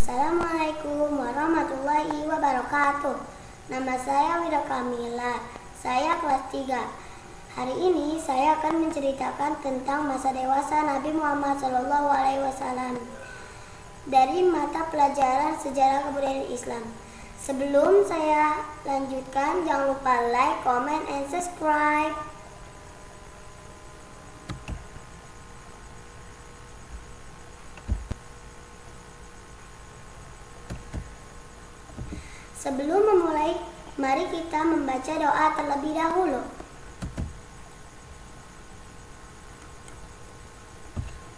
Assalamualaikum warahmatullahi wabarakatuh. Nama saya Wida Kamila. Saya kelas 3. Hari ini saya akan menceritakan tentang masa dewasa Nabi Muhammad SAW dari mata pelajaran sejarah kebudayaan Islam. Sebelum saya lanjutkan, jangan lupa like, comment, and subscribe. Sebelum memulai, mari kita membaca doa terlebih dahulu.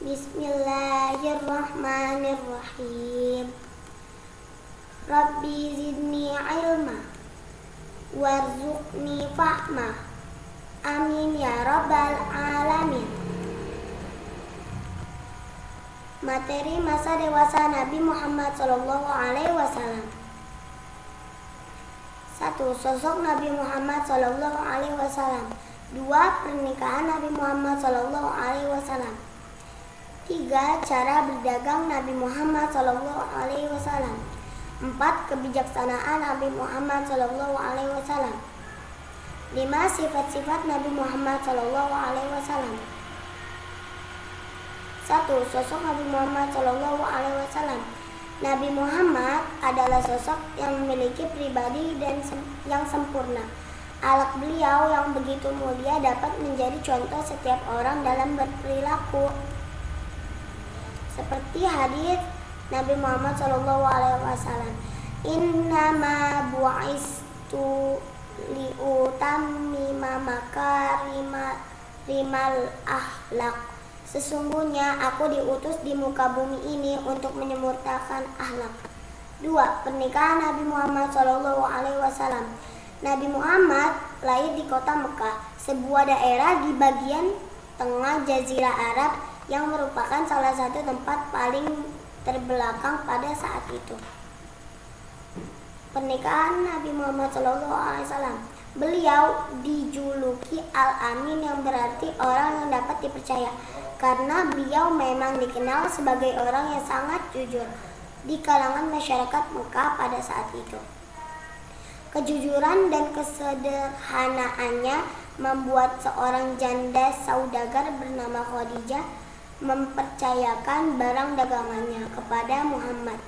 Bismillahirrahmanirrahim. Rabbi zidni ilma warzuqni fahma. Amin ya rabbal alamin. Materi masa dewasa Nabi Muhammad SAW. 1. Sosok Nabi Muhammad SAW. 2. Pernikahan Nabi Muhammad SAW. 3. Cara berdagang Nabi Muhammad SAW. 4. Kebijaksanaan Nabi Muhammad SAW. 5. Sifat-sifat Nabi Muhammad SAW. 1. Sosok Nabi Muhammad SAW. Nabi Muhammad adalah sosok yang memiliki pribadi yang sempurna. Akhlak beliau yang begitu mulia dapat menjadi contoh setiap orang dalam berperilaku. Seperti hadis Nabi Muhammad SAW, "Innama bu'istu liutammima makarimal akhlaq." Sesungguhnya aku diutus di muka bumi ini untuk menyempurnakan akhlak. 2. Pernikahan Nabi Muhammad SAW. Nabi Muhammad lahir di kota Mekah, sebuah daerah di bagian tengah Jazirah Arab yang merupakan salah satu tempat paling terbelakang pada saat itu. Pernikahan Nabi Muhammad SAW. Beliau dijuluki Al-Amin, yang berarti orang yang dapat dipercaya, karena beliau memang dikenal sebagai orang yang sangat jujur di kalangan masyarakat Mekah pada saat itu. Kejujuran dan kesederhanaannya membuat seorang janda saudagar bernama Khadijah mempercayakan barang dagangannya kepada Muhammad.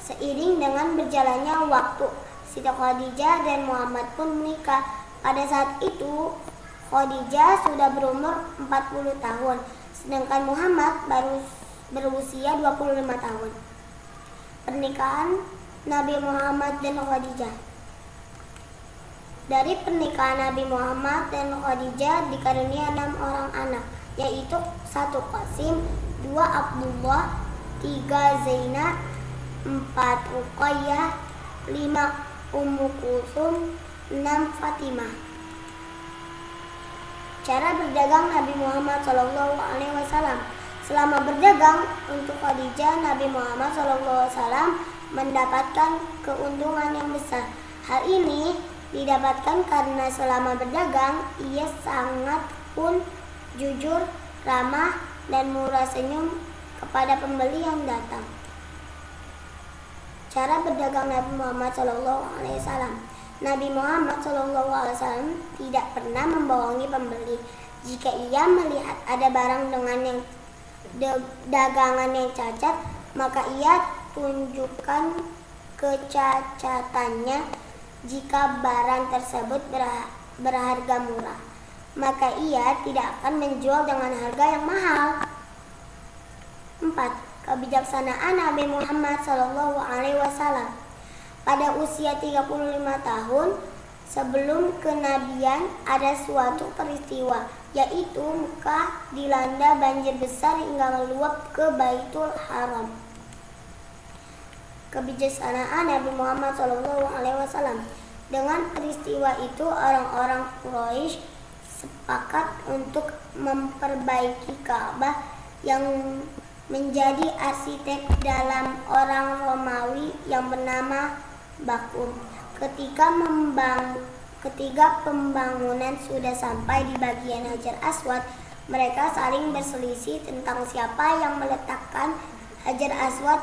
Seiring dengan berjalannya waktu, Siti Khadijah dan Muhammad pun menikah. Pada saat itu Khadijah sudah berumur 40 tahun, sedangkan Muhammad baru berusia 25 tahun. Pernikahan Nabi Muhammad dan Khadijah. Dari pernikahan Nabi Muhammad dan Khadijah dikaruniai 6 orang anak, yaitu 1. Qasim, 2. Abdullah, 3. Zainab, 4. Ruqayyah, 5. Ummu Kulsum, 6. Fatimah. Cara berdagang Nabi Muhammad SAW. Selama berdagang untuk Khadijah, Nabi Muhammad SAW mendapatkan keuntungan yang besar. Hal ini didapatkan karena selama berdagang ia sangat pun jujur, ramah, dan murah senyum kepada pembeli yang datang. Cara berdagang Nabi Muhammad SAW. Nabi Muhammad SAW tidak pernah membohongi pembeli. Jika ia melihat ada barang dengan dagangan yang cacat, maka ia tunjukkan kecacatannya. Jika barang tersebut berharga murah, maka ia tidak akan menjual dengan harga yang mahal. 4. Kebijaksanaan Nabi Muhammad SAW. Pada usia 35 tahun sebelum kenabian, ada suatu peristiwa, yaitu Mekah dilanda banjir besar hingga meluap ke Baitul Haram. Kebijaksanaan Nabi Muhammad SAW. Dengan peristiwa itu, orang-orang Quraisy sepakat untuk memperbaiki Ka'bah yang menjadi arsitek dalam orang Romawi yang bernama Bakum. Ketika pembangunan sudah sampai di bagian Hajar Aswad, mereka saling berselisih tentang siapa yang meletakkan Hajar Aswad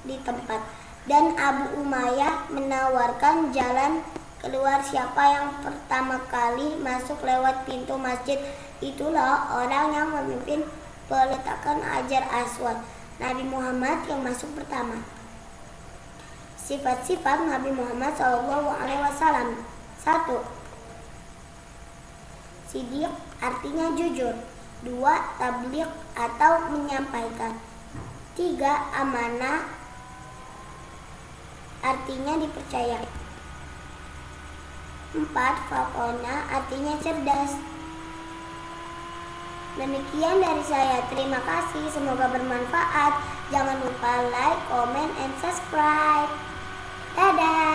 di tempat. Dan Abu Umayyah menawarkan jalan keluar, siapa yang pertama kali masuk lewat pintu masjid, itulah orang yang memimpin peletakan Hajar Aswad. Nabi Muhammad yang masuk pertama. Sifat-sifat Nabi Muhammad SAW. 1. Sidiq artinya jujur. 2. Tabligh atau menyampaikan. 3. Amanah artinya dipercaya. 4. Faqona artinya cerdas. Demikian dari saya. Terima kasih. Semoga bermanfaat. Jangan lupa like, comment, and subscribe. Dadah.